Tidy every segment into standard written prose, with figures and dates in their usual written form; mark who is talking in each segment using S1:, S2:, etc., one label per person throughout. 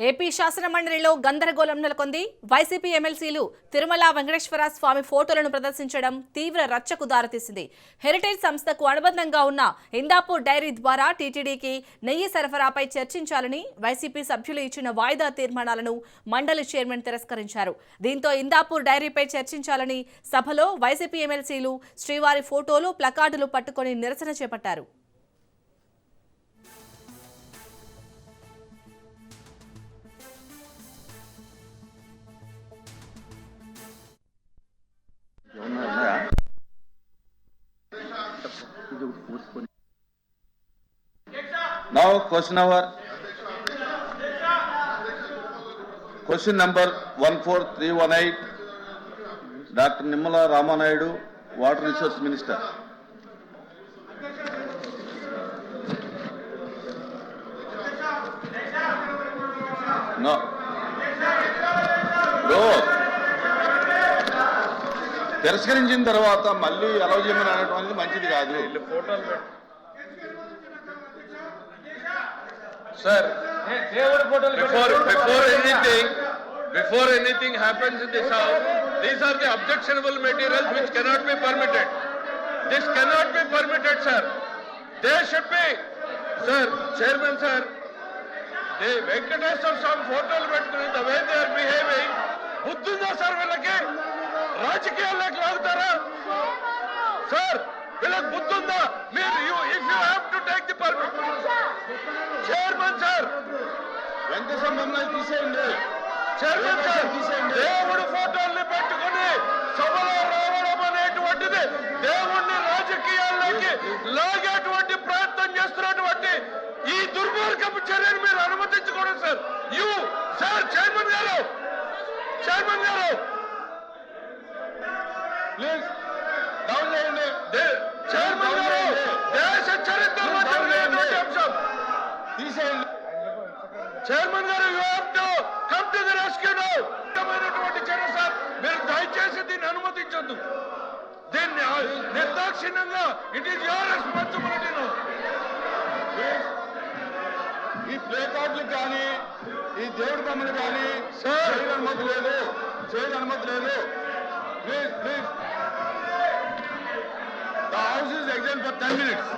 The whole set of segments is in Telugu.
S1: ఏపీ శాసన మండలిలో గందరగోళం నెలకొంది. వైసీపీ ఎమ్మెల్సీలు తిరుమల వెంకటేశ్వర స్వామి ఫోటోలను ప్రదర్శించడం తీవ్ర రచ్చకు దారితీసింది. హెరిటేజ్ సంస్థకు అనుబంధంగా ఉన్న ఇందాపూర్ డైరీ ద్వారా టీటీడీకి నెయ్యి సరఫరాపై చర్చించాలని వైసీపీ సభ్యులు ఇచ్చిన వాయిదా తీర్మానాలను మండలి చైర్మన్ తిరస్కరించారు. దీంతో ఇందాపూర్ డైరీపై చర్చించాలని సభలో వైసీపీ ఎమ్మెల్సీలు శ్రీవారి ఫోటోలు ప్లకార్డులు పట్టుకొని నిరసన చేపట్టారు.
S2: Now question number 14318, Dr. Nirmala Ramanaidu, Water Resource Minister. No. Bro. తిరస్కరించిన తర్వాత మళ్ళీ అలౌ చేయమని అనడం అనేది మంచిది కాదు.
S3: Sir, before anything happens in this house, these are the objectionable materials which cannot be permitted. This cannot be permitted, sir. They should be, sir, Chairman, sir. The Venkateswara Swami photos పెట్టుకుని the way they are behaving, బుద్ధుందా సార్ వీళ్ళకి? రాజకీయాల్లోకి లాగుతారా సార్? వీళ్ళకి బుద్ధుందా? మీరు if you have to take the permission, chairman sir,
S2: Venkateswara మమ్మల్ని తీసేయండి.
S3: చైర్మన్ సార్, దేవుడు ఫోటోల్ని పెట్టుకుని సభలో రావడం అనేటువంటిది దేవుణ్ణి రాజకీయాల్లోకి లాగేటువంటి ప్రయత్నం చేస్తున్నటువంటి ఈ దుర్మార్గపు చర్యను మీరు అనుమతించకూడదు సార్. సార్ చైర్మన్ గారు
S2: ప్లీజ్ డౌన్ చేయండి.
S3: చైర్మన్ గారు, దేశ చరిత్రలో జరిగినటువంటి అంశం
S2: తీసేయండి.
S3: చైర్మన్ గారు, you have to come to the rescue now. చర్య సార్, మీరు దయచేసి దీన్ని అనుమతించొద్దు. దీన్ని నిర్దాక్షిణ్యంగా it is your responsibility now.
S2: ఈ ప్లే కార్డులకు కానీ ఈ దేవుడి బొమ్మలు కానీ
S3: సార్
S2: చేయని అనుమతి లేదు. Please the house is exam for 10 minutes.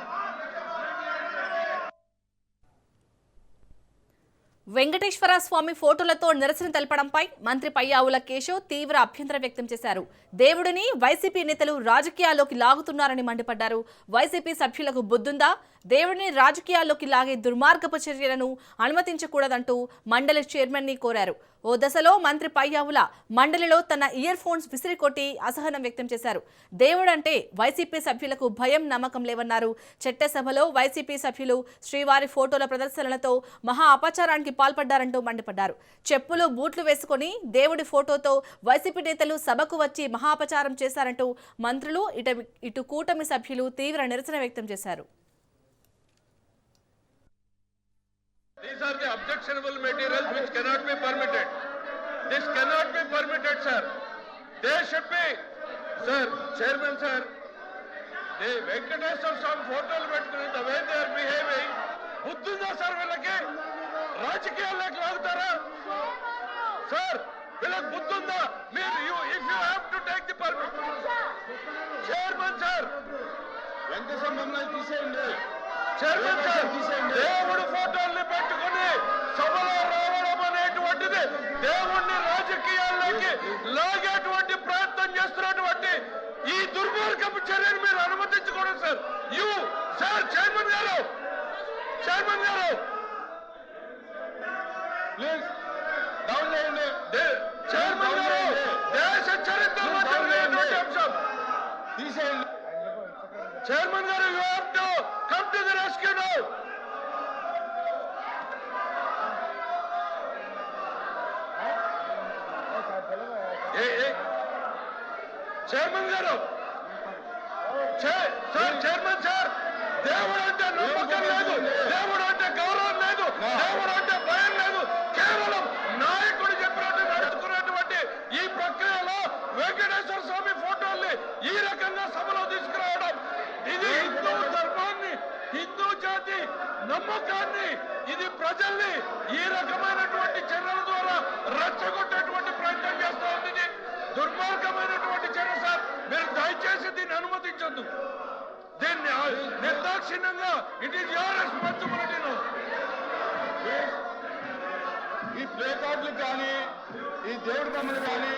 S1: Venkateswara Swamy ఫోటోలతో నిరసన తెలపడంపై మంత్రి పయ్యావుల కేశవ్ తీవ్ర అభ్యంతరం వ్యక్తం చేశారు. దేవుడిని వైసీపీ నేతలు రాజకీయాల్లోకి లాగుతున్నారని మండిపడ్డారు. వైసీపీ సభ్యులకు బుద్ధుందా? దేవుడిని రాజకీయాల్లోకి లాగే దుర్మార్గపు చర్యలను అనుమతించకూడదంటూ మండలి చైర్మన్ ని కోరారు. ఓ దశలో మంత్రి పయ్యావుల మండలిలో తన ఇయర్ ఫోన్స్ విసిరికొట్టి అసహనం వ్యక్తం చేశారు. దేవుడంటే వైసీపీ సభ్యులకు భయం, నమ్మకం లేవన్నారు. చట్టసభలో వైసీపీ సభ్యులు శ్రీవారి ఫోటోల ప్రదర్శనలతో మహా అపచారానికి పాల్పడ్డారంటూ మండిపడ్డారు. చెప్పులు, బూట్లు వేసుకుని దేవుడి ఫోటోతో వైసీపీ నేతలు సభకు వచ్చి మహా అపచారం చేశారంటూ మంత్రులు, ఇటు కూటమి సభ్యులు తీవ్ర నిరసన వ్యక్తం చేశారు.
S3: These are the objectionable materials which cannot be permitted. This cannot be permitted, sir. They should be, sir, Chairman, sir. The Venkateswara Swami photos పెట్టుకుని the way they are behaving, బుద్ధుందా సార్ వీళ్ళకి? రాజకీయాల్లోకి లాగుతారా సార్? వీళ్ళకి బుద్ధుందా? మీరు if you have to take the permission, Chairman, sir.
S2: Venkateswara మమ్మల్ని తీసేయండి.
S3: చైర్మన్ సార్, దేవుడు ఫోటోల్ని పెట్టుకుని సభలో రావడం అనేటువంటిది దేవుణ్ణి రాజకీయాల్లోకి లాగేటువంటి ప్రయత్నం చేస్తున్నటువంటి ఈ దుర్మార్గపు చర్యను మీరు అనుమతించకూడదు సార్. సార్ చైర్మన్ గారు
S2: ప్లీజ్ డౌన్ చేయండి.
S3: చైర్మన్ గారు, దేశ చరిత్రలో జరిగినటువంటి అంశం
S2: తీసేయండి.
S3: చైర్మన్ గారు, you have to come to the rescue now. Chairman గారు, సార్ చైర్మన్ సార్, దేవుడు అంటే నమ్మకం లేదు, దేవుడు అంటే గౌరవం లేదు, దేవుడు అంటే భయం లేదు. కేవలం నాయకుడు చెప్పినట్టు నడుచుకున్నటువంటి ఈ ప్రక్రియలో వెంకటేశ్వర స్వామి ఫోటోల్ని ఈ రకంగా సభలో తీసుకురావడం, ఇది హిందూ ధర్మాన్ని, హిందూ జాతి నమ్మకాన్ని, ఇది ప్రజల్ని ఈ రకమైనటువంటి చర్యల ద్వారా రెచ్చగొట్టేటువంటి ప్రయత్నం చేస్తా ఉంది. ఇది దుర్మార్గమైనటువంటి చర్య సార్. మీరు దయచేసి దీన్ని అనుమతించొద్దు. దీన్ని నిర్దాక్షిణ్యంగా ఇట్ ఈస్ యువర్ రెస్పాన్సిబిలిటీ.
S2: ఈ ప్లే కార్డులు కానీ ఈ దేవుడి బొమ్మలు కానీ